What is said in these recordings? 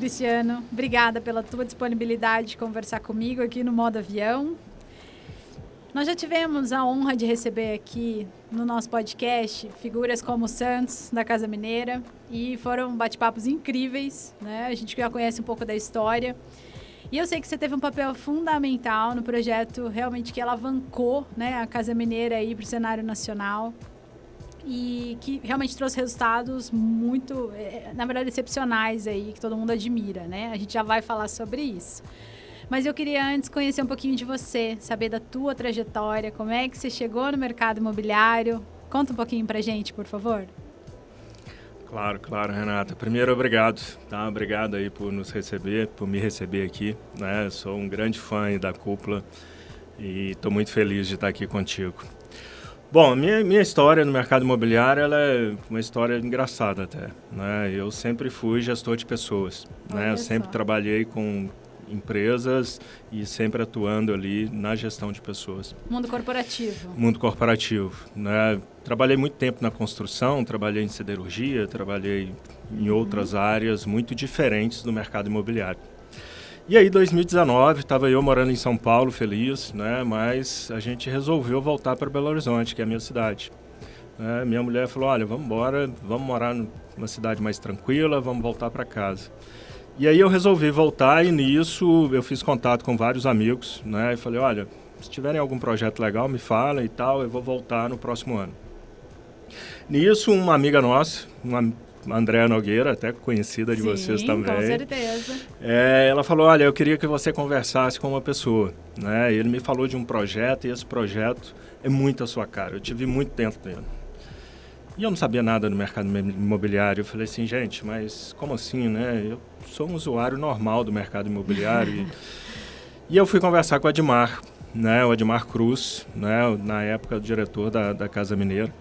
Cristiano, obrigada pela tua disponibilidade de conversar comigo aqui no Modo Avião. Nós já tivemos a honra de receber aqui no nosso podcast figuras como o Santos, da Casa Mineira, e foram bate-papos incríveis, né? A gente já conhece um pouco da história. E eu sei que você teve um papel fundamental no projeto realmente que alavancou, né, a Casa Mineira aí para o cenário nacional e que realmente trouxe resultados muito, na verdade, excepcionais aí, que todo mundo admira, né? A gente já vai falar sobre isso. Mas eu queria antes conhecer um pouquinho de você, saber da tua trajetória, como é que você chegou no mercado imobiliário. Conta um pouquinho pra gente, por favor. Claro, Renata. Primeiro, obrigado, tá? Obrigado aí por nos receber, por me receber aqui, né? Eu sou um grande fã aí da Cúpula e estou muito feliz de estar aqui contigo. Bom, minha história no mercado imobiliário, ela é uma história engraçada até, né? Eu sempre fui gestor de pessoas, né? Eu sempre trabalhei com empresas e sempre atuando ali na gestão de pessoas. Mundo corporativo. Mundo corporativo, né? Trabalhei muito tempo na construção, trabalhei em siderurgia, trabalhei em outras áreas muito diferentes do mercado imobiliário. E aí, em 2019, estava eu morando em São Paulo, feliz, né? Mas a gente resolveu voltar para Belo Horizonte, que é a minha cidade. Minha mulher falou, olha, vamos embora, vamos morar numa cidade mais tranquila, vamos voltar para casa. E aí eu resolvi voltar e nisso eu fiz contato com vários amigos, né? E falei, olha, se tiverem algum projeto legal, me fala e tal, eu vou voltar no próximo ano. Nisso, uma amiga nossa, uma Andréa Nogueira, até conhecida de vocês também. Com certeza. Ela falou, olha, eu queria que você conversasse com uma pessoa, né? Ele me falou de um projeto e esse projeto é muito a sua cara, eu tive muito tempo dentro. E eu não sabia nada do mercado imobiliário. Eu falei assim, gente, mas como assim, né? Eu sou um usuário normal do mercado imobiliário. E eu fui conversar com o Admar, né? O Admar Cruz, né? Na época, o diretor da Casa Mineira.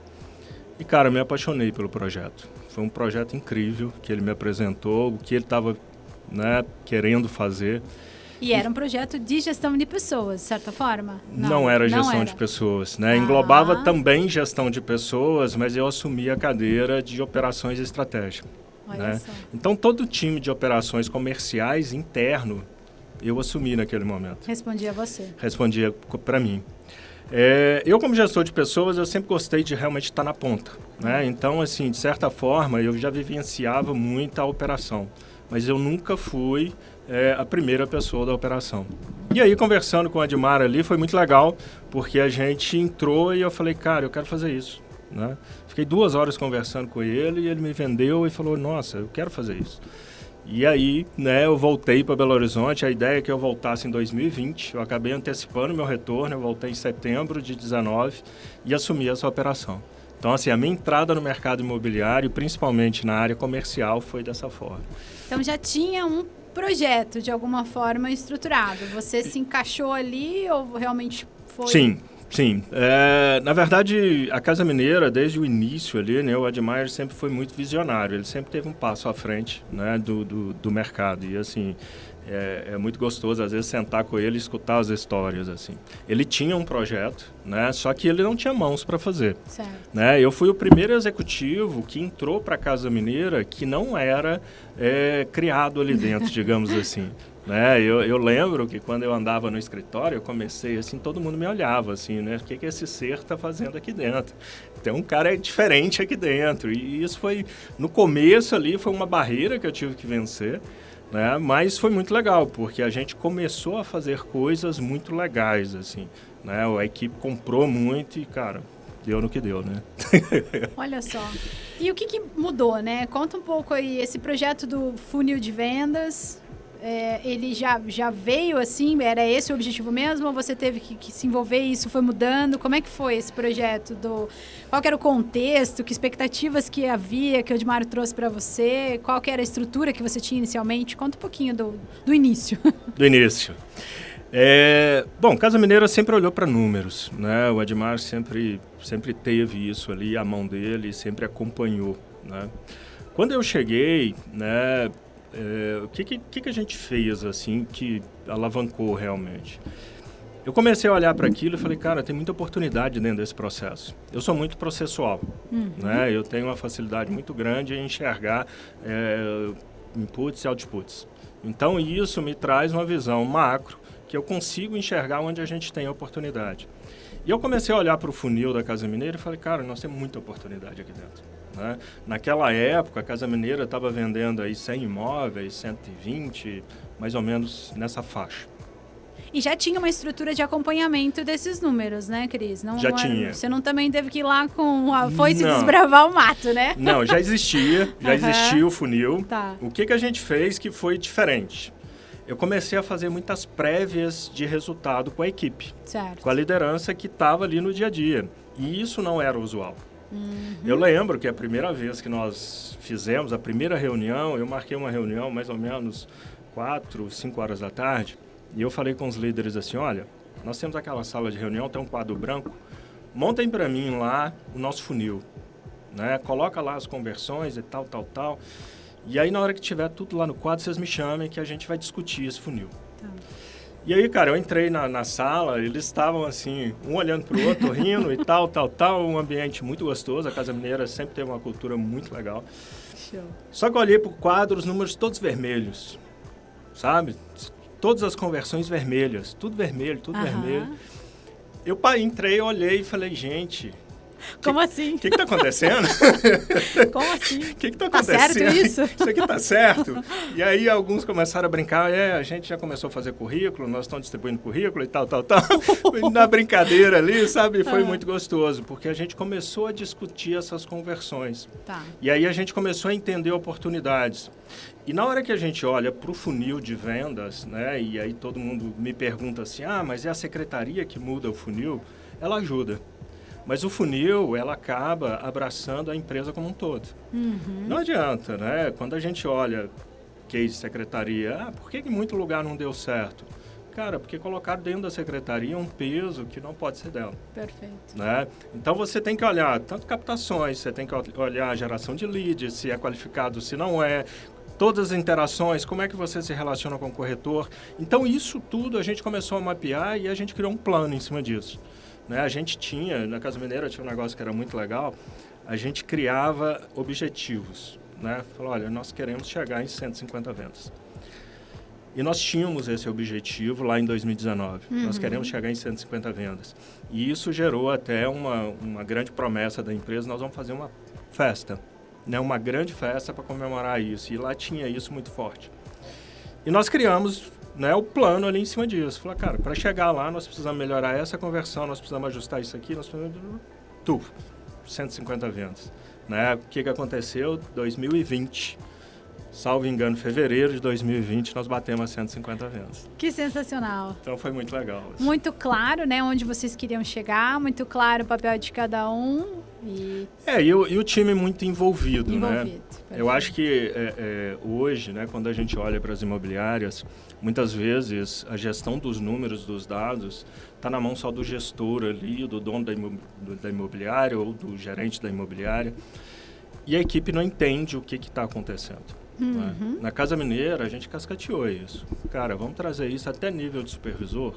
E, cara, eu me apaixonei pelo projeto. Foi um projeto incrível que ele me apresentou, o que ele estava, né, querendo fazer. E era um projeto de gestão de pessoas, de certa forma? Não era gestão de pessoas, né? Englobava também gestão de pessoas, mas eu assumi a cadeira de operações estratégicas. Né? Então, todo o time de operações comerciais interno, eu assumi naquele momento. Respondia você? Respondia para mim. Eu, como gestor de pessoas, eu sempre gostei de realmente estar na ponta. Né? Então, assim, de certa forma, eu já vivenciava muito a operação. Mas eu nunca fui a primeira pessoa da operação. E aí, conversando com o Admar ali, foi muito legal, porque a gente entrou e eu falei, cara, eu quero fazer isso. Né? Fiquei 2 horas conversando com ele e ele me vendeu e falou, nossa, eu quero fazer isso. E aí, né, eu voltei para Belo Horizonte, a ideia é que eu voltasse em 2020, eu acabei antecipando meu retorno, eu voltei em setembro de 2019 e assumi essa operação. Então, assim, a minha entrada no mercado imobiliário, principalmente na área comercial, foi dessa forma. Então, já tinha um projeto, de alguma forma, estruturado. Você se encaixou ali ou realmente foi... Sim. Na verdade, a Casa Mineira, desde o início ali, né, o Admar sempre foi muito visionário. Ele sempre teve um passo à frente, né, do mercado. E, assim, é muito gostoso, às vezes, sentar com ele e escutar as histórias, assim. Ele tinha um projeto, né, só que ele não tinha mãos para fazer. Certo. Né? Eu fui o primeiro executivo que entrou para a Casa Mineira que não era criado ali dentro, digamos assim. Né? Eu lembro que quando eu andava no escritório, eu comecei assim, todo mundo me olhava assim, né? O que esse ser está fazendo aqui dentro? Tem um cara diferente aqui dentro. E isso foi, no começo ali, foi uma barreira que eu tive que vencer, né? Mas foi muito legal, porque a gente começou a fazer coisas muito legais, assim, né? A equipe comprou muito e, cara, deu no que deu, né? Olha só. E o que mudou, né? Conta um pouco aí, esse projeto do funil de vendas... ele já veio assim, era esse o objetivo mesmo, ou você teve que se envolver e isso foi mudando? Como é que foi esse projeto? Qual que era o contexto, que expectativas que havia, que o Admar trouxe para você? Qual que era a estrutura que você tinha inicialmente? Conta um pouquinho do início. Do início. Bom, Casa Mineira sempre olhou para números, né? O Admar sempre teve isso ali, a mão dele, sempre acompanhou, né? Quando eu cheguei, né... o que a gente fez assim que alavancou realmente? Eu comecei a olhar para aquilo e falei, cara, tem muita oportunidade dentro desse processo. Eu sou muito processual, né? Eu tenho uma facilidade muito grande em enxergar inputs e outputs. Então, isso me traz uma visão macro, que eu consigo enxergar onde a gente tem oportunidade. E eu comecei a olhar para o funil da Casa Mineira e falei, cara, nós temos muita oportunidade aqui dentro. Né? Naquela época, a Casa Mineira estava vendendo aí 100 imóveis, 120, mais ou menos nessa faixa. E já tinha uma estrutura de acompanhamento desses números, né, Cris? Já tinha. Você não também teve que ir lá com a foice desbravar o mato, né? Não, já existia o funil. Tá. O que a gente fez que foi diferente? Eu comecei a fazer muitas prévias de resultado com a equipe. Certo. Com a liderança que estava ali no dia a dia. E isso não era usual. Eu lembro que a primeira vez que nós fizemos a primeira reunião, eu marquei uma reunião mais ou menos 4, 5 horas da tarde, e eu falei com os líderes assim, olha, nós temos aquela sala de reunião, tem um quadro branco, montem para mim lá o nosso funil, né? Coloca lá as conversões e tal, e aí na hora que tiver tudo lá no quadro, vocês me chamem que a gente vai discutir esse funil. Tá. E aí, cara, eu entrei na sala, eles estavam assim, um olhando para o outro, rindo e tal, um ambiente muito gostoso. A Casa Mineira sempre teve uma cultura muito legal. Show. Só que eu olhei para o quadro, os números todos vermelhos, sabe? Todas as conversões vermelhas, tudo vermelho. Eu entrei, olhei e falei, gente... Como assim? O que está acontecendo? Como assim? O que está acontecendo? Tá certo isso? Isso aqui tá certo? E aí alguns começaram a brincar, a gente já começou a fazer currículo, nós estamos distribuindo currículo e tal. Na brincadeira ali, sabe? Foi muito gostoso, porque a gente começou a discutir essas conversões. Tá. E aí a gente começou a entender oportunidades. E na hora que a gente olha para o funil de vendas, né? E aí todo mundo me pergunta assim, mas é a secretaria que muda o funil? Ela ajuda. Mas o funil, ela acaba abraçando a empresa como um todo. Não adianta, né? Quando a gente olha case secretaria, por que em muito lugar não deu certo? Cara, porque colocaram dentro da secretaria um peso que não pode ser dela. Perfeito. Né? Então, você tem que olhar tanto captações, você tem que olhar a geração de leads, se é qualificado, se não é, todas as interações, como é que você se relaciona com o corretor. Então, isso tudo a gente começou a mapear e a gente criou um plano em cima disso. Né? A gente tinha, na Casa Mineira tinha um negócio que era muito legal, a gente criava objetivos. Né? Falou, olha, nós queremos chegar em 150 vendas. E nós tínhamos esse objetivo lá em 2019. Nós queremos chegar em 150 vendas. E isso gerou até uma grande promessa da empresa, nós vamos fazer uma festa. Né? Uma grande festa para comemorar isso. E lá tinha isso muito forte. E nós criamos... Né, o plano ali em cima disso. Falei, cara, para chegar lá, nós precisamos melhorar essa conversão, nós precisamos ajustar isso aqui, nós precisamos... 150 vendas. Né? O que aconteceu? 2020, salvo engano, fevereiro de 2020, nós batemos as 150 vendas. Que sensacional. Então, foi muito legal. Assim. Muito claro, né, onde vocês queriam chegar, muito claro o papel de cada um. E o time muito envolvido. Né? Perfeito. Eu acho que hoje, né, quando a gente olha para as imobiliárias, muitas vezes a gestão dos números, dos dados, está na mão só do gestor ali, do dono da imobiliária ou do gerente da imobiliária. E a equipe não entende o que está acontecendo. Né? Na Casa Mineira, a gente cascateou isso. Cara, vamos trazer isso até nível de supervisor.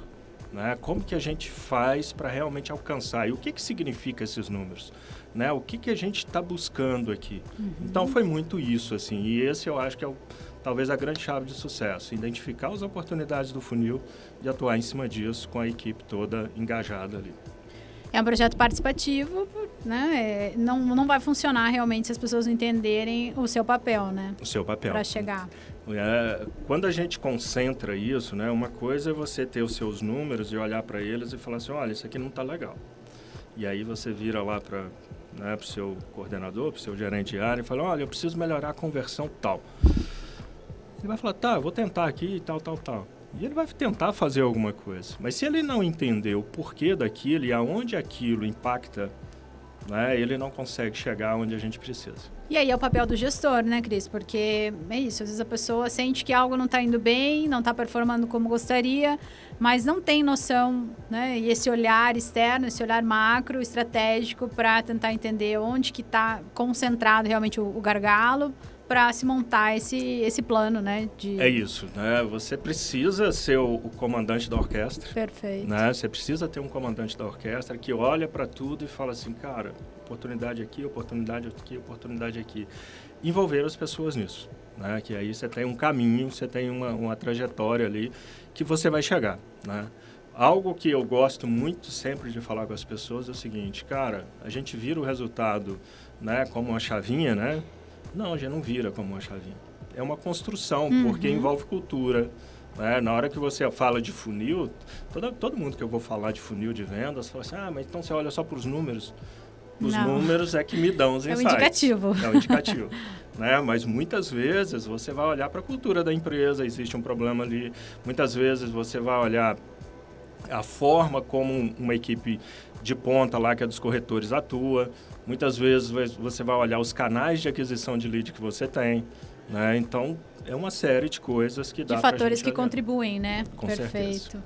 Né? Como que a gente faz para realmente alcançar? E o que significa esses números? Né? O que a gente está buscando aqui? Então, foi muito isso. Assim, e esse eu acho que é talvez a grande chave de sucesso. Identificar as oportunidades do funil e atuar em cima disso com a equipe toda engajada ali. É um projeto participativo, né? Não vai funcionar realmente se as pessoas não entenderem o seu papel, né? O seu papel. Para chegar. Quando a gente concentra isso, né? Uma coisa é você ter os seus números e olhar para eles e falar assim, olha, isso aqui não está legal. E aí você vira lá para o seu coordenador, para o seu gerente de área e fala, olha, eu preciso melhorar a conversão tal. Ele vai falar, tá, eu vou tentar aqui e tal. E ele vai tentar fazer alguma coisa. Mas se ele não entender o porquê daquilo e aonde aquilo impacta, né, ele não consegue chegar onde a gente precisa. E aí é o papel do gestor, né, Cris? Porque é isso, às vezes a pessoa sente que algo não está indo bem, não está performando como gostaria, mas não tem noção, né? E esse olhar externo, esse olhar macro, estratégico, para tentar entender onde que está concentrado realmente o gargalo, para se montar esse plano, né? É isso, né? Você precisa ser o comandante da orquestra. Perfeito. Né? Você precisa ter um comandante da orquestra que olha para tudo e fala assim, cara, oportunidade aqui, oportunidade aqui, oportunidade aqui. Envolver as pessoas nisso. né? Que aí você tem um caminho, você tem uma trajetória ali que você vai chegar, né? Algo que eu gosto muito sempre de falar com as pessoas é o seguinte, cara, a gente vira o resultado, né, como uma chavinha, né? Não, a gente não vira como uma chavinha. É uma construção, porque envolve cultura, né? Na hora que você fala de funil, todo mundo que eu vou falar de funil de vendas fala assim, mas então você olha só para os números. Os números é que me dão os insights. É o indicativo. É o indicativo. Né? Mas muitas vezes você vai olhar para a cultura da empresa, existe um problema ali. Muitas vezes você vai olhar a forma como uma equipe de ponta lá, que é dos corretores, atua. Muitas vezes você vai olhar os canais de aquisição de lead que você tem, né? Então, é uma série de coisas que dá de fatores que contribuem, né? Com Perfeito. certeza.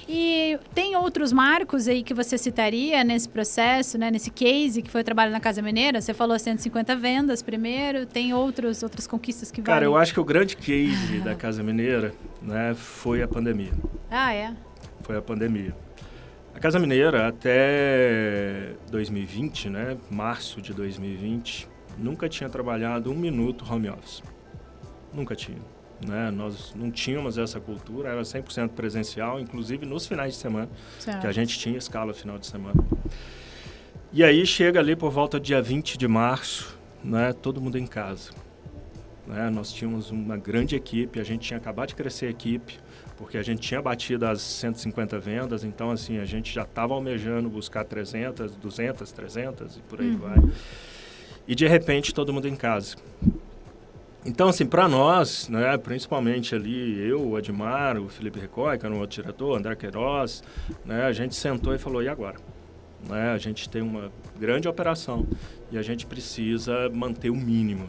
E tem outros marcos aí que você citaria nesse processo, né? Nesse case que foi o trabalho na Casa Mineira? Você falou 150 vendas primeiro, tem outras conquistas que valem? Cara, eu acho que o grande case da Casa Mineira, né, foi a pandemia. É? Foi a pandemia. A Casa Mineira, até 2020, né, março de 2020, nunca tinha trabalhado um minuto home office. Nunca tinha. Né? Nós não tínhamos essa cultura, era 100% presencial, inclusive nos finais de semana, certo. Que a gente tinha escala final de semana. E aí chega ali por volta do dia 20 de março, né, todo mundo em casa. Né? Nós tínhamos uma grande equipe, a gente tinha acabado de crescer a equipe, porque a gente tinha batido as 150 vendas, então assim, a gente já estava almejando buscar 300, 200, 300 e por aí vai. E de repente todo mundo em casa. Então assim, para nós, né, principalmente ali eu, o Admar, o Felipe Recoy, que era um outro diretor, o André Queiroz, né, a gente sentou e falou, e agora? Né, a gente tem uma grande operação e a gente precisa manter o mínimo.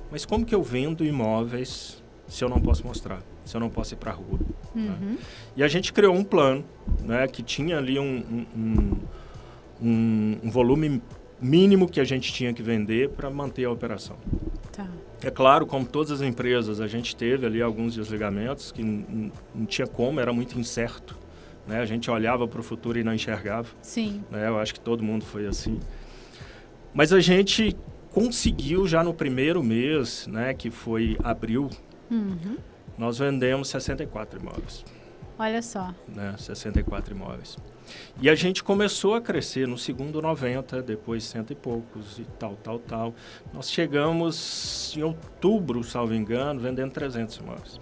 Mas como que eu vendo imóveis se eu não posso mostrar? Se eu não posso ir para a rua. Né? E a gente criou um plano, né, que tinha ali um volume mínimo que a gente tinha que vender para manter a operação. Tá. É claro, como todas as empresas, a gente teve ali alguns desligamentos que não tinha como, era muito incerto. Né? A gente olhava para o futuro e não enxergava. Sim. Né? Eu acho que todo mundo foi assim. Mas a gente conseguiu já no primeiro mês, né, que foi abril, nós vendemos 64 imóveis. Olha só. Né, 64 imóveis. E a gente começou a crescer no segundo 90, depois 100 e poucos e tal. Nós chegamos em outubro, salvo engano, vendendo 300 imóveis.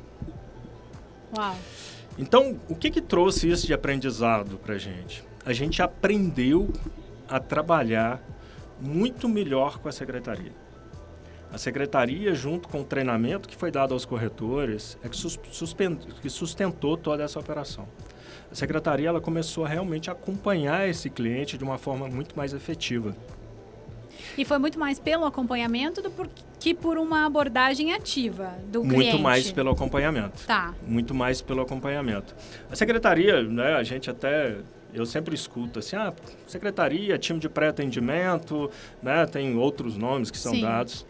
Uau. Então, o que trouxe isso de aprendizado para a gente? A gente aprendeu a trabalhar muito melhor com a secretaria. A secretaria, junto com o treinamento que foi dado aos corretores, é que sustentou toda essa operação. A secretaria ela começou a realmente acompanhar esse cliente de uma forma muito mais efetiva. E foi muito mais pelo acompanhamento do que por uma abordagem ativa do cliente? Muito mais pelo acompanhamento. Tá. Muito mais pelo acompanhamento. A secretaria, né, a gente até... Eu sempre escuto assim, secretaria, time de pré-atendimento, né, tem outros nomes que são dados.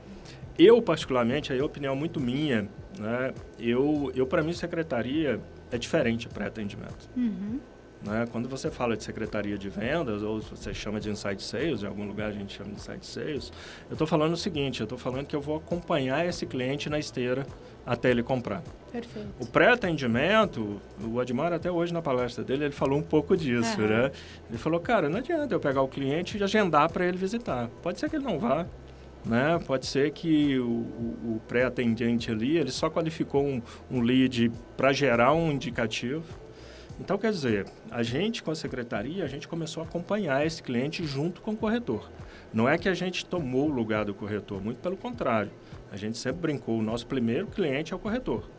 Eu, particularmente, aí é opinião muito minha, né, eu para mim, secretaria é diferente de pré-atendimento. Né? Quando você fala de secretaria de vendas, ou você chama de inside sales, em algum lugar a gente chama de inside sales, eu estou falando o seguinte, eu estou falando que eu vou acompanhar esse cliente na esteira até ele comprar. Perfeito. O pré-atendimento, o Admar até hoje na palestra dele, ele falou um pouco disso, né? Ele falou, cara, não adianta eu pegar o cliente e agendar para ele visitar. Pode ser que ele não vá, né? Pode ser que o pré-atendente ali, ele só qualificou um lead para gerar um indicativo. Então, quer dizer, a gente com a secretaria, a gente começou a acompanhar esse cliente junto com o corretor. Não é que a gente tomou o lugar do corretor, muito pelo contrário. A gente sempre brincou, o nosso primeiro cliente é o corretor,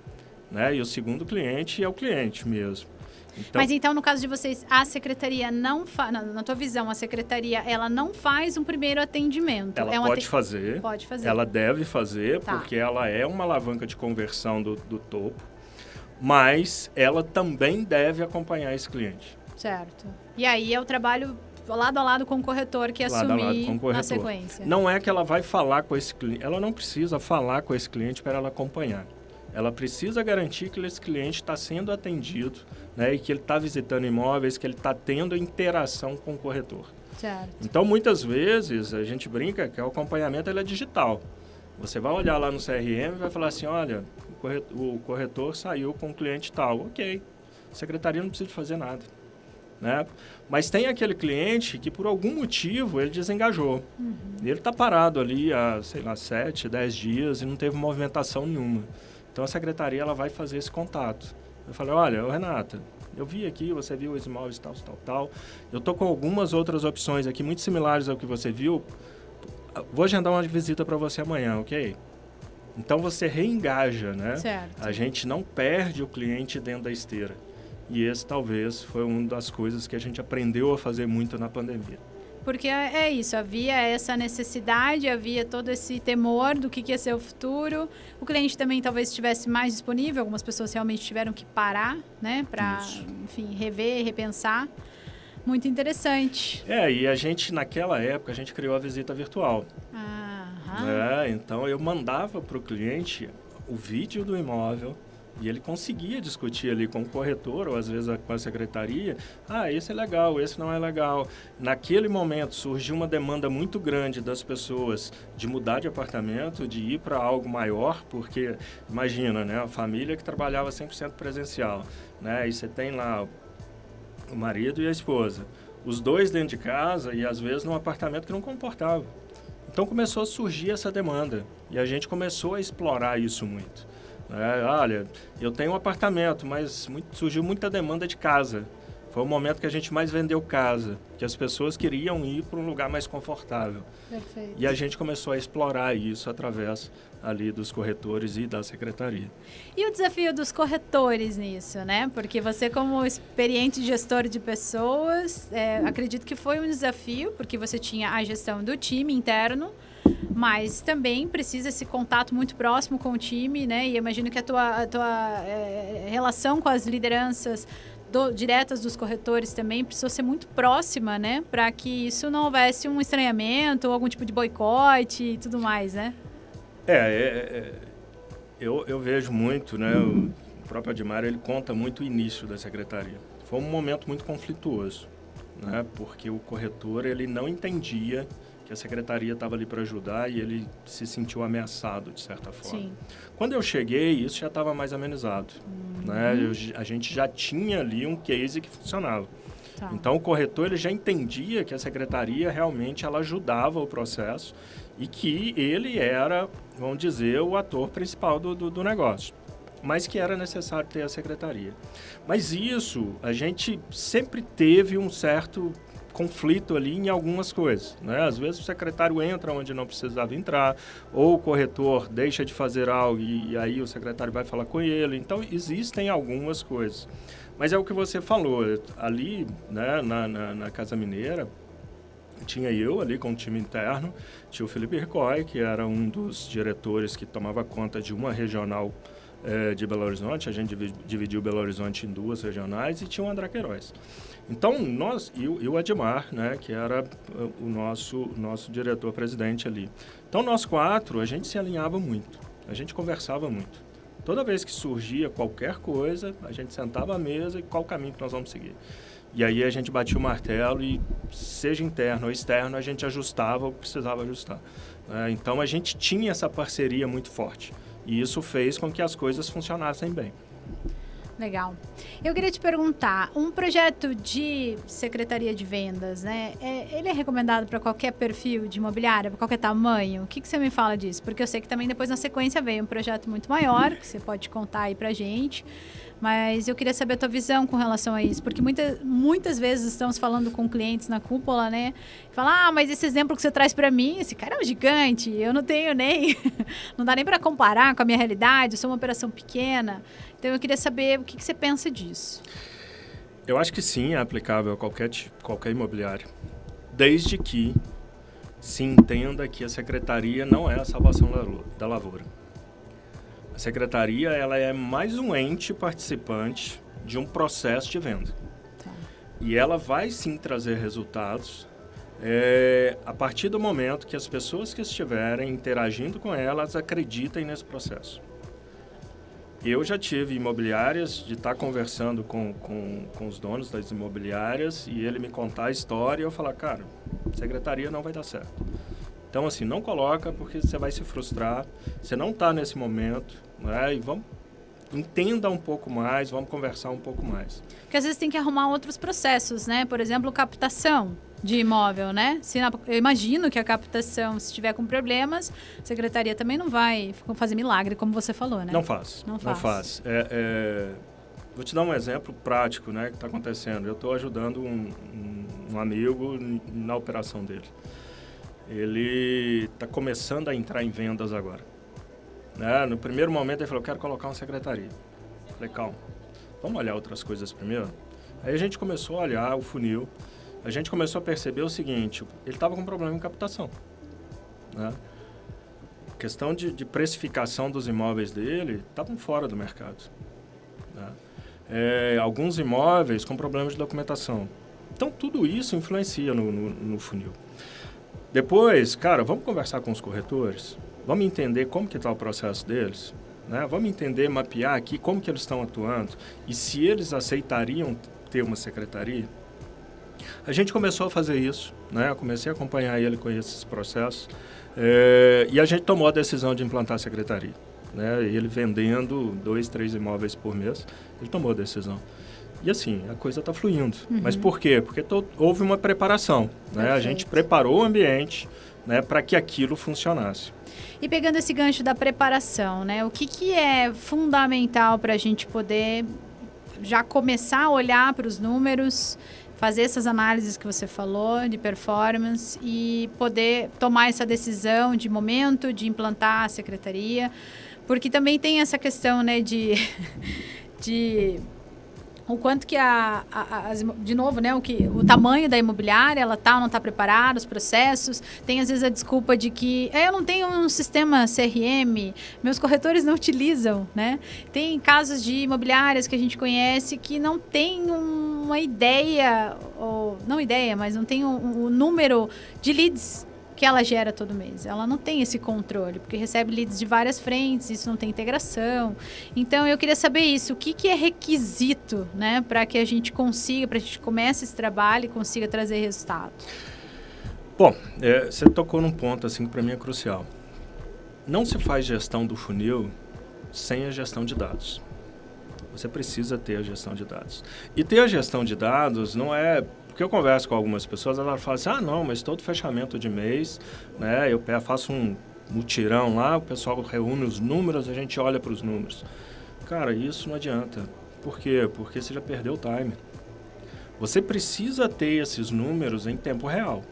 né? E o segundo cliente é o cliente mesmo. Então, mas então, no caso de vocês, a secretaria não faz, na tua visão, a secretaria, ela não faz um primeiro atendimento? Ela pode fazer. Pode fazer. Ela deve fazer, porque ela é uma alavanca de conversão do topo. Mas ela também deve acompanhar esse cliente. Certo. E aí é o trabalho lado a lado com o corretor que assumir na sequência. Não é que ela vai falar com esse cliente, ela não precisa falar com esse cliente para ela acompanhar. Ela precisa garantir que esse cliente está sendo atendido, né, e que ele está visitando imóveis, que ele está tendo interação com o corretor. Certo. Então, muitas vezes, a gente brinca que o acompanhamento ele é digital. Você vai olhar lá no CRM e vai falar assim, olha, o corretor saiu com o cliente tal. Ok, a secretaria não precisa fazer nada. Né? Mas tem aquele cliente que, por algum motivo, ele desengajou. Ele está parado ali há, sei lá, 7, 10 dias e não teve movimentação nenhuma. Então, a secretaria ela vai fazer esse contato. Eu falei, olha, Renata, eu vi aqui, você viu os imóveis tal. Eu estou com algumas outras opções aqui muito similares ao que você viu. Vou agendar uma visita para você amanhã, ok? Então, você reengaja, né? Certo. A gente não perde o cliente dentro da esteira. E esse talvez foi uma das coisas que a gente aprendeu a fazer muito na pandemia. Porque é isso, havia essa necessidade, havia todo esse temor do que ia ser o futuro. O cliente também talvez estivesse mais disponível, algumas pessoas realmente tiveram que parar, né? Para, enfim, rever, repensar. Muito interessante. E a gente, naquela época, a gente criou a visita virtual. Então, eu mandava para o cliente o vídeo do imóvel, e ele conseguia discutir ali com o corretor, ou às vezes com a secretaria, esse é legal, esse não é legal. Naquele momento surgiu uma demanda muito grande das pessoas de mudar de apartamento, de ir para algo maior, porque imagina, né, a família que trabalhava 100% presencial, né, e você tem lá o marido e a esposa, os dois dentro de casa e às vezes num apartamento que não comportava. Então começou a surgir essa demanda e a gente começou a explorar isso muito. Olha, eu tenho um apartamento, mas surgiu muita demanda de casa. Foi o momento que a gente mais vendeu casa, que as pessoas queriam ir para um lugar mais confortável. Perfeito. E a gente começou a explorar isso através ali dos corretores e da secretaria. E o desafio dos corretores nisso, né? Porque você, como experiente gestor de pessoas, acredito que foi um desafio, porque você tinha a gestão do time interno, mas também precisa esse contato muito próximo com o time, né? E eu imagino que a tua relação com as lideranças diretas dos corretores também precisou ser muito próxima, né? Para que isso não houvesse um estranhamento ou algum tipo de boicote e tudo mais, né? Eu vejo muito, né? O próprio Admar, ele conta muito o início da secretaria. Foi um momento muito conflituoso, né? Porque o corretor, ele não entendia que a secretaria estava ali para ajudar e ele se sentiu ameaçado, de certa forma. Sim. Quando eu cheguei, isso já estava mais amenizado. Né? A gente já tinha ali um case que funcionava. Tá. Então, o corretor ele já entendia que a secretaria realmente ela ajudava o processo e que ele era, vamos dizer, o ator principal do negócio. Mas que era necessário ter a secretaria. Mas isso, a gente sempre teve um certo conflito ali em algumas coisas, né? Às vezes o secretário entra onde não precisava entrar, ou o corretor deixa de fazer algo e aí o secretário vai falar com ele. Então, existem algumas coisas. Mas é o que você falou, ali, né, na Casa Mineira, tinha eu ali com o time interno, tinha o Felipe Ricói, que era um dos diretores que tomava conta de uma regional de Belo Horizonte. A gente dividiu Belo Horizonte em 2 regionais, e tinha o André Queiroz. Então, nós e o Admar, né, que era o nosso diretor-presidente ali. Então, nós 4, a gente se alinhava muito, a gente conversava muito. Toda vez que surgia qualquer coisa, a gente sentava à mesa e qual caminho que nós vamos seguir. E aí a gente batia o martelo e, seja interno ou externo, a gente ajustava o que precisava ajustar. Então, a gente tinha essa parceria muito forte. E isso fez com que as coisas funcionassem bem. Legal. Eu queria te perguntar, um projeto de secretaria de vendas, né? Ele é recomendado para qualquer perfil de imobiliária, para qualquer tamanho? O que você me fala disso? Porque eu sei que também depois na sequência veio um projeto muito maior, que você pode contar aí pra gente. Mas eu queria saber a tua visão com relação a isso, porque muitas vezes estamos falando com clientes na cúpula, né? Fala, mas esse exemplo que você traz para mim, esse cara é um gigante, eu não tenho nem... não dá nem para comparar com a minha realidade, eu sou uma operação pequena. Então, eu queria saber o que você pensa disso. Eu acho que sim, é aplicável a qualquer imobiliário, desde que se entenda que a secretaria não é a salvação da lavoura. A secretaria ela é mais um ente participante de um processo de venda. Tá. E ela vai sim trazer resultados a partir do momento que as pessoas que estiverem interagindo com elas acreditem nesse processo. Eu já tive imobiliárias de estar conversando com os donos das imobiliárias e ele me contar a história e eu falar, cara, secretaria não vai dar certo. Então, assim, não coloca porque você vai se frustrar, você não está nesse momento, né? E entenda um pouco mais, vamos conversar um pouco mais. Porque às vezes tem que arrumar outros processos, né? Por exemplo, captação de imóvel, né? Eu imagino que a captação, se estiver com problemas, a secretaria também não vai fazer milagre, como você falou, né? Não faz. Vou te dar um exemplo prático, né, que está acontecendo. Eu estou ajudando um amigo na operação dele. Ele está começando a entrar em vendas agora. Né? No primeiro momento ele falou, quero colocar uma secretaria. Eu falei, calma, vamos olhar outras coisas primeiro? Aí a gente começou a olhar o funil, a gente começou a perceber o seguinte, ele estava com problema em captação. Né? A questão de precificação dos imóveis dele estavam fora do mercado. Né? Alguns imóveis com problemas de documentação. Então, tudo isso influencia no funil. Depois, cara, vamos conversar com os corretores, vamos entender como que está o processo deles, né? Vamos entender, mapear aqui como que eles estão atuando e se eles aceitariam ter uma secretaria. A gente começou a fazer isso, né? Eu comecei a acompanhar ele com esses processos e a gente tomou a decisão de implantar a secretaria. Né? Ele vendendo 2, 3 imóveis por mês, ele tomou a decisão. E assim, a coisa está fluindo. Uhum. Mas por quê? Porque houve uma preparação. Né? A gente preparou o ambiente, né, para que aquilo funcionasse. E pegando esse gancho da preparação, né, o que é fundamental para a gente poder já começar a olhar para os números, fazer essas análises que você falou de performance e poder tomar essa decisão de momento, de implantar a secretaria? Porque também tem essa questão, né, de o quanto que de novo, né, o tamanho da imobiliária, ela tá ou não está preparada, os processos. Tem às vezes a desculpa de que eu não tenho um sistema CRM, meus corretores não utilizam, né? Tem casos de imobiliárias que a gente conhece que não tem uma ideia, ou não ideia, mas não tem um número de leads que ela gera todo mês. Ela não tem esse controle, porque recebe leads de várias frentes, isso não tem integração. Então, eu queria saber isso, o que é requisito, né, para que a gente consiga, para a gente comece esse trabalho e consiga trazer resultado? Bom, você tocou num ponto, assim, que para mim é crucial. Não se faz gestão do funil sem a gestão de dados. Você precisa ter a gestão de dados. E ter a gestão de dados não é... Porque eu converso com algumas pessoas, elas falam assim, não, mas todo fechamento de mês, né, eu faço um mutirão lá, o pessoal reúne os números, a gente olha para os números. Cara, isso não adianta. Por quê? Porque você já perdeu o time. Você precisa ter esses números em tempo real.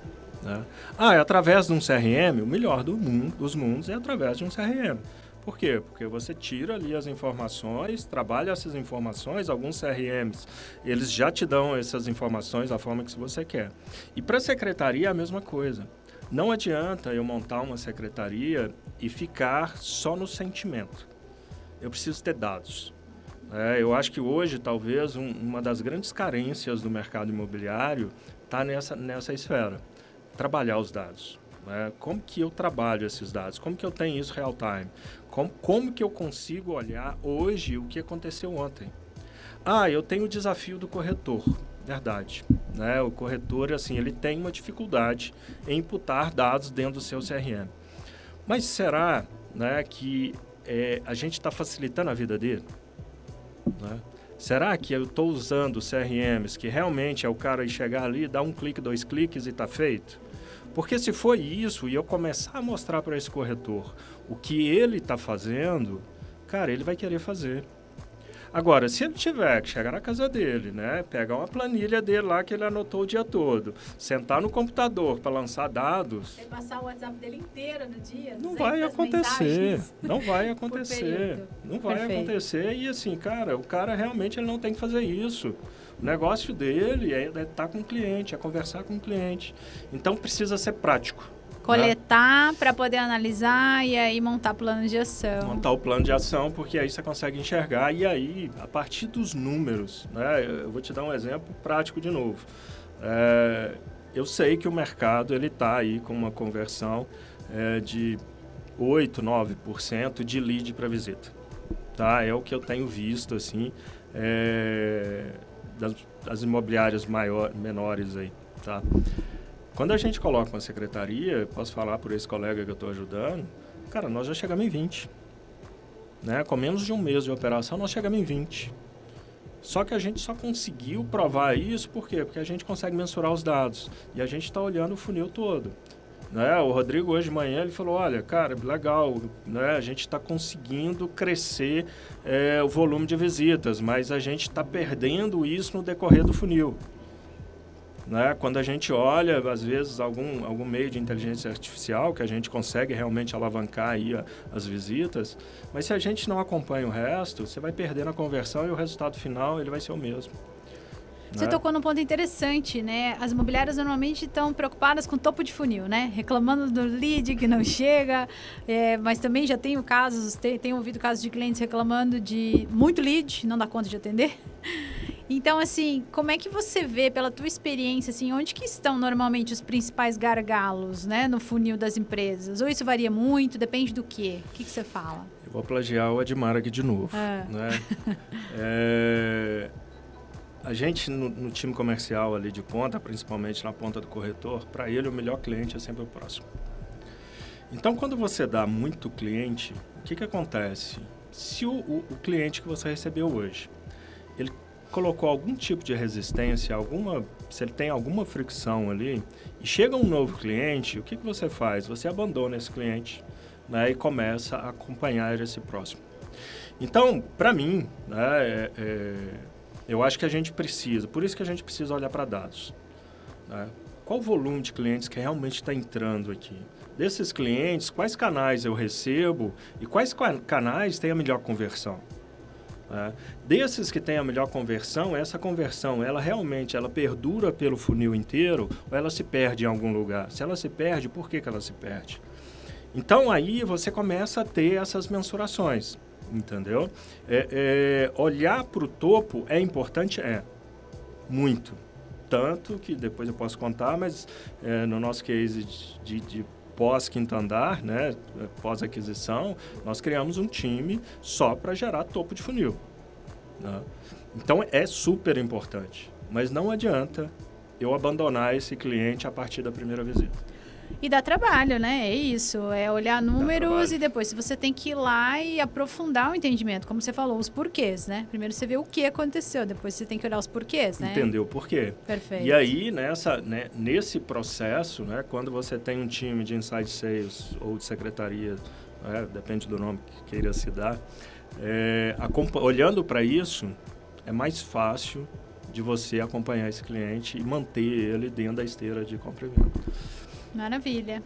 Né? É através de um CRM, o melhor dos mundos é através de um CRM. Por quê? Porque você tira ali as informações, trabalha essas informações, alguns CRMs, eles já te dão essas informações da forma que você quer. E para a secretaria é a mesma coisa. Não adianta eu montar uma secretaria e ficar só no sentimento. Eu preciso ter dados. Eu acho que hoje, talvez, uma das grandes carências do mercado imobiliário está nessa esfera. Trabalhar os dados. Como que eu trabalho esses dados? Como que eu tenho isso real time? Como que eu consigo olhar hoje o que aconteceu ontem? Eu tenho o desafio do corretor, verdade. Né? O corretor, assim, ele tem uma dificuldade em imputar dados dentro do seu CRM. Mas será, né, que a gente está facilitando a vida dele? Né? Será que eu estou usando CRMs que realmente é o cara ir chegar ali, dar um clique, 2 cliques e está feito? Porque se for isso e eu começar a mostrar para esse corretor o que ele está fazendo, cara, ele vai querer fazer. Agora, se ele tiver que chegar na casa dele, né, pegar uma planilha dele lá que ele anotou o dia todo, sentar no computador para lançar dados... Ele passar o WhatsApp dele inteiro no dia? Não vai acontecer. Não vai acontecer. Não vai acontecer. E assim, cara, o cara realmente ele não tem que fazer isso. O negócio dele é estar com o cliente, é conversar com o cliente. Então, precisa ser prático. Coletar, né, para poder analisar e aí montar plano de ação. Montar o plano de ação, porque aí você consegue enxergar. E aí, a partir dos números, né, eu vou te dar um exemplo prático de novo. Eu sei que o mercado está aí com uma conversão de 8%, 9% de lead para visita. Tá? É o que eu tenho visto, assim... das imobiliárias menores aí, tá? Quando a gente coloca uma secretaria, posso falar por esse colega que eu estou ajudando, cara, nós já chegamos em 20. Né? Com menos de um mês de operação, nós chegamos em 20. Só que a gente só conseguiu provar isso, por quê? Porque a gente consegue mensurar os dados. E a gente está olhando o funil todo. Né? O Rodrigo, hoje de manhã, ele falou, olha, cara, legal, né? A gente está conseguindo crescer o volume de visitas, mas a gente está perdendo isso no decorrer do funil. Né? Quando a gente olha, às vezes, algum meio de inteligência artificial, que a gente consegue realmente alavancar aí as visitas, mas se a gente não acompanha o resto, você vai perdendo a conversão e o resultado final ele vai ser o mesmo. Você tocou num ponto interessante, né? As imobiliárias normalmente estão preocupadas com o topo de funil, né? Reclamando do lead que não chega, mas também já tenho ouvido casos de clientes reclamando de muito lead, não dá conta de atender. Então, assim, como é que você vê, pela tua experiência, assim, onde que estão normalmente os principais gargalos, né, no funil das empresas? Ou isso varia muito, depende do quê? O que você fala? Eu vou plagiar o Edmar aqui de novo. Né? A gente, no time comercial ali de ponta, principalmente na ponta do corretor, para ele o melhor cliente é sempre o próximo. Então, quando você dá muito cliente, o que acontece? Se o cliente que você recebeu hoje, ele colocou algum tipo de resistência, se ele tem alguma fricção ali, e chega um novo cliente, o que você faz? Você abandona esse cliente, né, e começa a acompanhar esse próximo. Então, para mim, né, eu acho que a gente precisa, por isso que a gente precisa olhar para dados. Né? Qual o volume de clientes que realmente está entrando aqui? Desses clientes, quais canais eu recebo e quais canais têm a melhor conversão? Desses que têm a melhor conversão, essa conversão, ela realmente perdura pelo funil inteiro ou ela se perde em algum lugar? Se ela se perde, por que ela se perde? Então, aí você começa a ter essas mensurações, entendeu? Olhar para o topo é importante? Muito. Tanto que, depois eu posso contar, mas no nosso case de pós-quinto andar, né, pós-aquisição, nós criamos um time só para gerar topo de funil. Né? Então, é super importante. Mas não adianta eu abandonar esse cliente a partir da primeira visita. E dá trabalho, né? É isso. É olhar números e depois você tem que ir lá e aprofundar o entendimento. Como você falou, os porquês, né? Primeiro você vê o que aconteceu, depois você tem que olhar os porquês, né? Entender o porquê. Perfeito. E aí, nesse processo, né, quando você tem um time de inside sales ou de secretaria, depende do nome que queira se dar, olhando para isso, é mais fácil de você acompanhar esse cliente e manter ele dentro da esteira de compra e venda. Maravilha.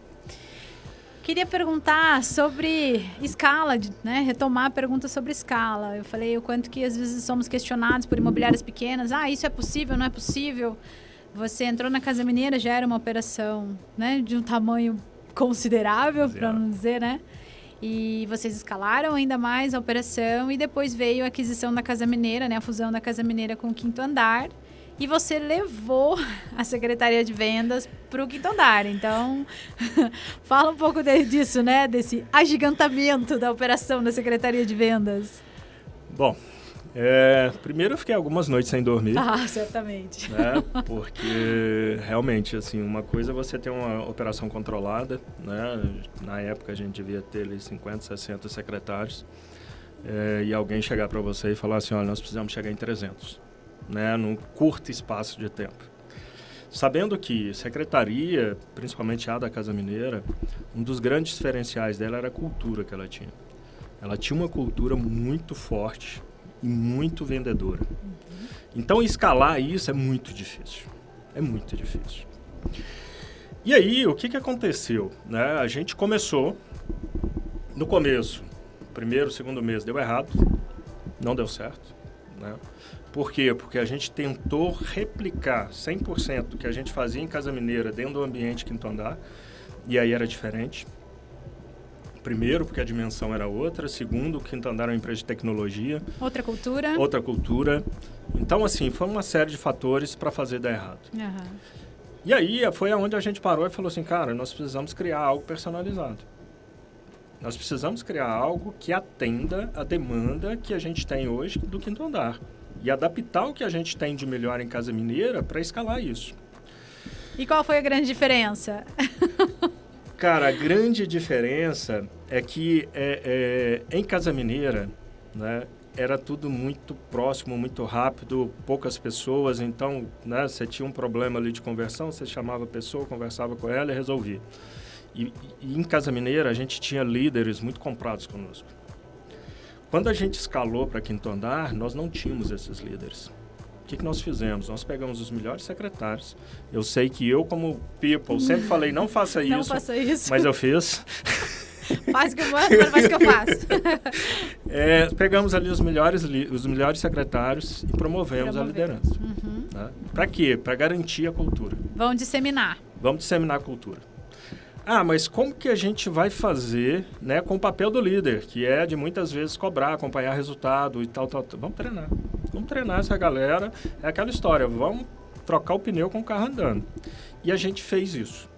Queria perguntar sobre escala, né? Retomar a pergunta sobre escala. Eu falei o quanto que às vezes somos questionados por imobiliárias pequenas. Isso é possível, não é possível? Você entrou na Casa Mineira, já era uma operação, né, de um tamanho considerável, para não dizer, né? E vocês escalaram ainda mais a operação e depois veio a aquisição da Casa Mineira, né? A fusão da Casa Mineira com o Quinto Andar. E você levou a Secretaria de Vendas para o Quinto Andar. Então, fala um pouco disso, né? Desse agigantamento da operação da Secretaria de Vendas. Bom, primeiro eu fiquei algumas noites sem dormir. Certamente. Né? Porque, realmente, assim, uma coisa é você ter uma operação controlada, né? Na época a gente devia ter ali 50, 60 secretários. E alguém chegar para você e falar assim, olha, nós precisamos chegar em 300. Né, num curto espaço de tempo. Sabendo que secretaria, principalmente a da Casa Mineira, um dos grandes diferenciais dela era a cultura que ela tinha. Ela tinha uma cultura muito forte e muito vendedora. Então, escalar isso é muito difícil. É muito difícil. E aí, o que aconteceu? Né? A gente começou, no começo, primeiro, segundo mês, deu errado, não deu certo. Né? Por quê? Porque a gente tentou replicar 100% do que a gente fazia em Casa Mineira dentro do ambiente Quinto Andar, e aí era diferente. Primeiro, porque a dimensão era outra. Segundo, o Quinto Andar era uma empresa de tecnologia. Outra cultura. Outra cultura. Então, assim, foi uma série de fatores para fazer dar errado. Uhum. E aí foi onde a gente parou e falou assim, cara, nós precisamos criar algo personalizado. Nós precisamos criar algo que atenda a demanda que a gente tem hoje do Quinto Andar. E adaptar o que a gente tem de melhor em Casa Mineira para escalar isso. E qual foi a grande diferença? Cara, a grande diferença é que em Casa Mineira, né, era tudo muito próximo, muito rápido, poucas pessoas. Então, né, você tinha um problema ali de conversão, você chamava a pessoa, conversava com ela e resolvia. E em Casa Mineira, a gente tinha líderes muito comprados conosco. Quando a gente escalou para quinto andar, nós não tínhamos esses líderes. O que nós fizemos? Nós pegamos os melhores secretários. Eu sei que eu, como people, sempre falei, não faça isso. Não faça isso. Mas eu fiz. Faz o que eu mando, mas faz o que eu faço. Pegamos ali os melhores secretários e promovemos a liderança. Uhum. Né? Para quê? Para garantir a cultura. Vão disseminar. Vamos disseminar a cultura. Mas como que a gente vai fazer, né, com o papel do líder, que é de muitas vezes cobrar, acompanhar resultado e tal. Vamos treinar essa galera. É aquela história, vamos trocar o pneu com o carro andando. E a gente fez isso.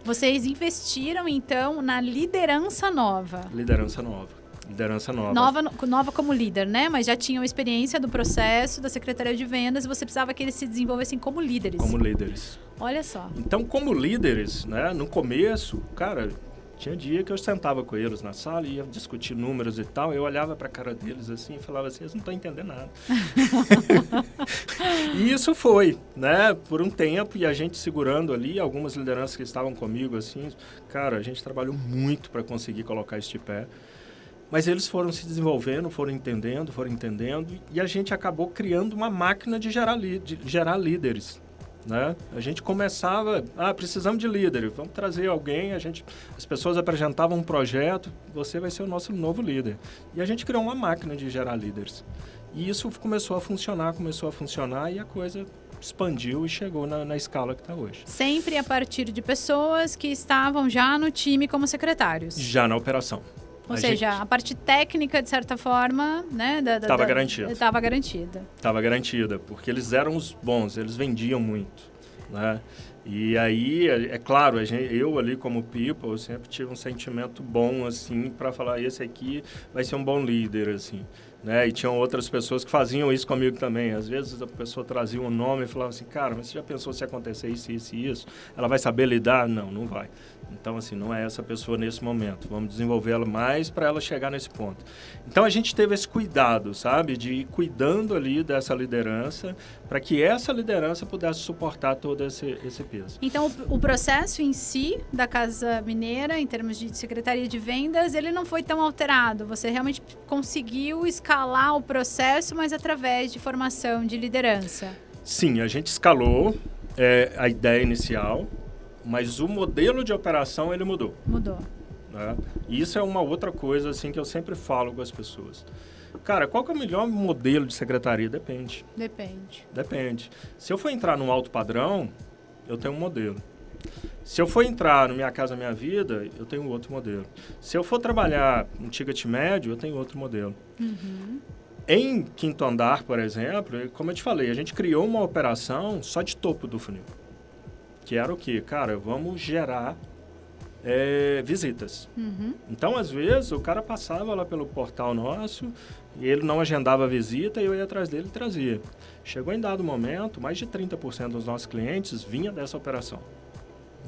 Vocês investiram, então, na liderança nova. Liderança nova. Nova como líder, né? Mas já tinham experiência do processo da Secretaria de Vendas e você precisava que eles se desenvolvessem como líderes. Como líderes. Olha só. Então, como líderes, né, no começo, cara, tinha dia que eu sentava com eles na sala e ia discutir números e tal, eu olhava para a cara deles assim e falava assim, eles não estão entendendo nada. E isso foi, né, por um tempo, e a gente segurando ali, algumas lideranças que estavam comigo, assim, cara, a gente trabalhou muito para conseguir colocar isso de pé. Mas eles foram se desenvolvendo, foram entendendo, e a gente acabou criando uma máquina de gerar líderes. Né? A gente começava, precisamos de líder, vamos trazer alguém, as pessoas apresentavam um projeto, você vai ser o nosso novo líder. E a gente criou uma máquina de gerar líderes. E isso começou a funcionar e a coisa expandiu e chegou na escala que está hoje. Sempre a partir de pessoas que estavam já no time como secretários. Já na operação. Ou seja, a parte técnica, de certa forma, né? Estava garantida. Estava garantida. Estava garantida, porque eles eram os bons, eles vendiam muito, né? E aí, é claro, eu ali como people, eu sempre tive um sentimento bom, assim, para falar, esse aqui vai ser um bom líder, assim. Né? E tinham outras pessoas que faziam isso comigo também. Às vezes a pessoa trazia um nome e falava assim, cara, mas você já pensou se acontecer isso, isso e isso? Ela vai saber lidar? Não, não vai. Então, assim, não é essa pessoa nesse momento. Vamos desenvolvê-la mais para ela chegar nesse ponto. Então, a gente teve esse cuidado, sabe? De ir cuidando ali dessa liderança para que essa liderança pudesse suportar todo esse peso. Então, o processo em si da Casa Mineira, em termos de Secretaria de Vendas, ele não foi tão alterado. Você realmente conseguiu escalar o processo, mas através de formação de liderança. Sim, a gente escalou a ideia inicial, mas o modelo de operação, ele mudou. Mudou. Né? E isso é uma outra coisa assim, que eu sempre falo com as pessoas. Cara, qual que é o melhor modelo de secretaria? Depende. Depende. Se eu for entrar num alto padrão, eu tenho um modelo. Se eu for entrar no Minha Casa Minha Vida, eu tenho outro modelo. Se eu for trabalhar um ticket médio, eu tenho outro modelo. Uhum. Em quinto andar, por exemplo, como eu te falei, a gente criou uma operação só de topo do funil. Que era o quê? Cara, vamos gerar visitas. Uhum. Então, às vezes, o cara passava lá pelo portal nosso e ele não agendava a visita e eu ia atrás dele e trazia. Chegou em dado momento, mais de 30% dos nossos clientes vinha dessa operação.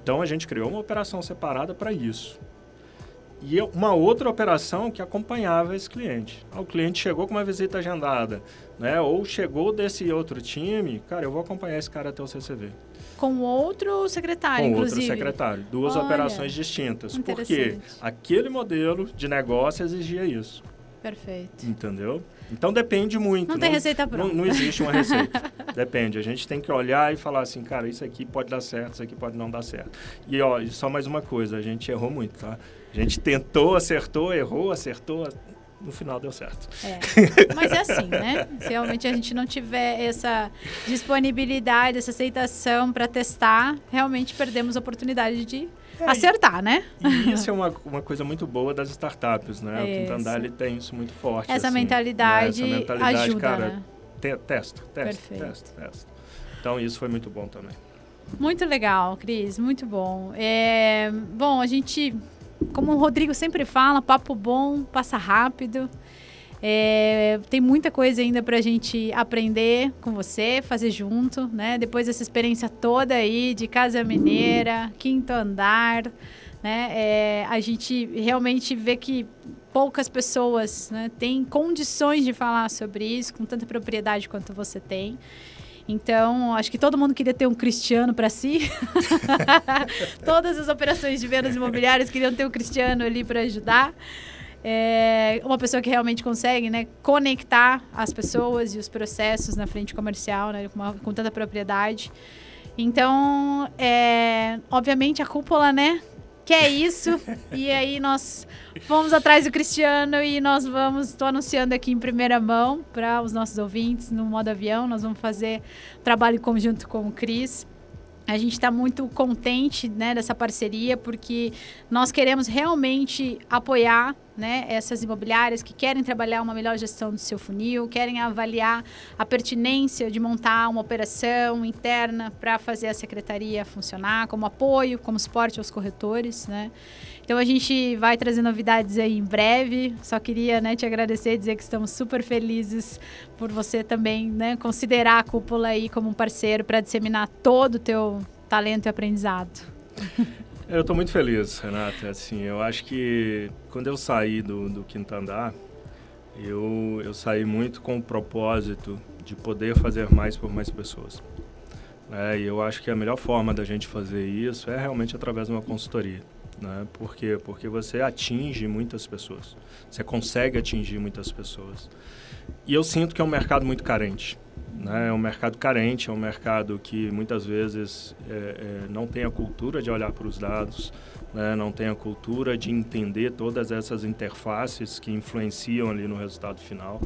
Então, a gente criou uma operação separada para isso. E uma outra operação que acompanhava esse cliente. O cliente chegou com uma visita agendada, né? Ou chegou desse outro time, cara, eu vou acompanhar esse cara até o CCV. Com outro secretário, inclusive. Com outro secretário. Duas operações distintas. Porque aquele modelo de negócio exigia isso. Perfeito. Entendeu? Então, depende muito. Não tem receita pronta. Não existe uma receita. Depende. A gente tem que olhar e falar assim, cara, isso aqui pode dar certo, isso aqui pode não dar certo. E, só mais uma coisa, a gente errou muito, tá? A gente tentou, acertou, errou, acertou, no final deu certo. Mas é assim, né? Se realmente a gente não tiver essa disponibilidade, essa aceitação para testar, realmente perdemos a oportunidade de acertar, né? E isso é uma coisa muito boa das startups, né? O Quinto Andar, ele tem isso muito forte. Essa assim, mentalidade, né? Essa mentalidade, ajuda, cara, né? Testa. Então, isso foi muito bom também. Muito legal, Cris, muito bom. Bom, a gente, como o Rodrigo sempre fala, papo bom, passa rápido. Tem muita coisa ainda pra gente aprender com você, fazer junto, né? Depois dessa experiência toda aí de Casa Mineira, quinto andar, né? A gente realmente vê que poucas pessoas, né, têm condições de falar sobre isso com tanta propriedade quanto você tem. Então, acho que todo mundo queria ter um Cristiano para si. Todas as operações de vendas imobiliárias queriam ter um Cristiano ali para ajudar. Uma pessoa que realmente consegue, né, conectar as pessoas e os processos na frente comercial, né, com tanta propriedade. Então, obviamente, a cúpula, né, quer isso. E aí nós fomos atrás do Cristiano e estou anunciando aqui em primeira mão para os nossos ouvintes no Modo Avião. Nós vamos fazer trabalho em conjunto com o Cris. A gente está muito contente, né, dessa parceria, porque nós queremos realmente apoiar, né, essas imobiliárias que querem trabalhar uma melhor gestão do seu funil, querem avaliar a pertinência de montar uma operação interna para fazer a secretaria funcionar como apoio, como suporte aos corretores, né? Então a gente vai trazer novidades aí em breve. Só queria, né, te agradecer e dizer que estamos super felizes por você também, né, considerar a cúpula aí como um parceiro para disseminar todo o teu talento e aprendizado. Eu estou muito feliz, Renata. Assim, eu acho que quando eu saí do quinto andar, eu saí muito com o propósito de poder fazer mais por mais pessoas. E eu acho que a melhor forma da gente fazer isso é realmente através de uma consultoria. Né? Por quê? Porque você atinge muitas pessoas. Você consegue atingir muitas pessoas. E eu sinto que é um mercado muito carente. Né? É um mercado carente, é um mercado que muitas vezes não tem a cultura de olhar para os dados, né? Não tem a cultura de entender todas essas interfaces que influenciam ali no resultado final.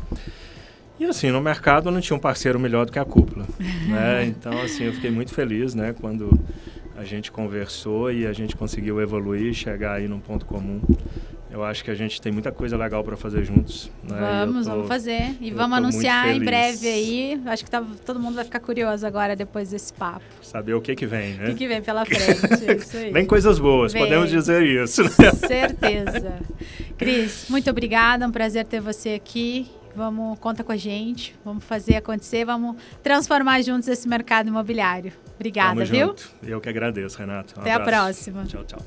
E assim, no mercado não tinha um parceiro melhor do que a cúpula. Né? Então, assim, eu fiquei muito feliz, né, quando a gente conversou e a gente conseguiu evoluir, chegar aí num ponto comum. Eu acho que a gente tem muita coisa legal para fazer juntos. Né? Vamos fazer. E vamos anunciar em breve aí. Acho que todo mundo vai ficar curioso agora, depois desse papo. Saber o que vem, né? O que vem pela frente, isso aí. Vem coisas boas, podemos dizer isso. Né? Certeza. Cris, muito obrigada, é um prazer ter você aqui. Conta com a gente, vamos fazer acontecer, vamos transformar juntos esse mercado imobiliário. Obrigada, Tamo viu? Junto. Eu que agradeço, Renato. Até a próxima. Tchau, tchau.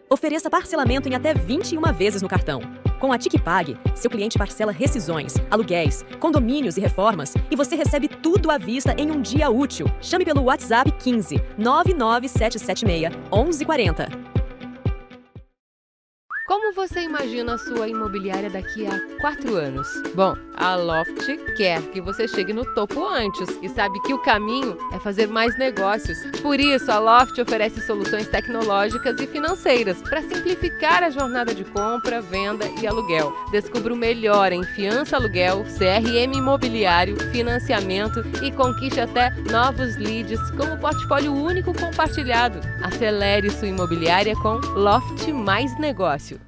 Ofereça parcelamento em até 21 vezes no cartão. Com a TicPag, seu cliente parcela rescisões, aluguéis, condomínios e reformas e você recebe tudo à vista em um dia útil. Chame pelo WhatsApp 15 99776 1140. Como você imagina a sua imobiliária daqui a 4 anos? Bom, a Loft quer que você chegue no topo antes e sabe que o caminho é fazer mais negócios. Por isso, a Loft oferece soluções tecnológicas e financeiras para simplificar a jornada de compra, venda e aluguel. Descubra o melhor em fiança aluguel, CRM imobiliário, financiamento e conquiste até novos leads com o portfólio único compartilhado. Acelere sua imobiliária com Loft Mais Negócio.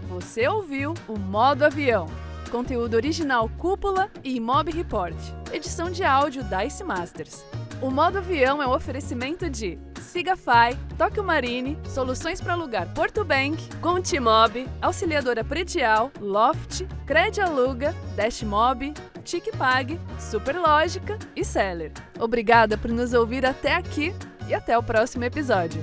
Você ouviu o Modo Avião. Conteúdo original Cúpula e Imob Report. Edição de áudio Dice Masters. O Modo Avião é um oferecimento de Sigafy, Tóquio Marine, Soluções para Alugar Porto Bank, Contimob, Auxiliadora Predial, Loft, Cred Aluga, Dashmob, TicPag, Superlógica e Seller. Obrigada por nos ouvir até aqui e até o próximo episódio.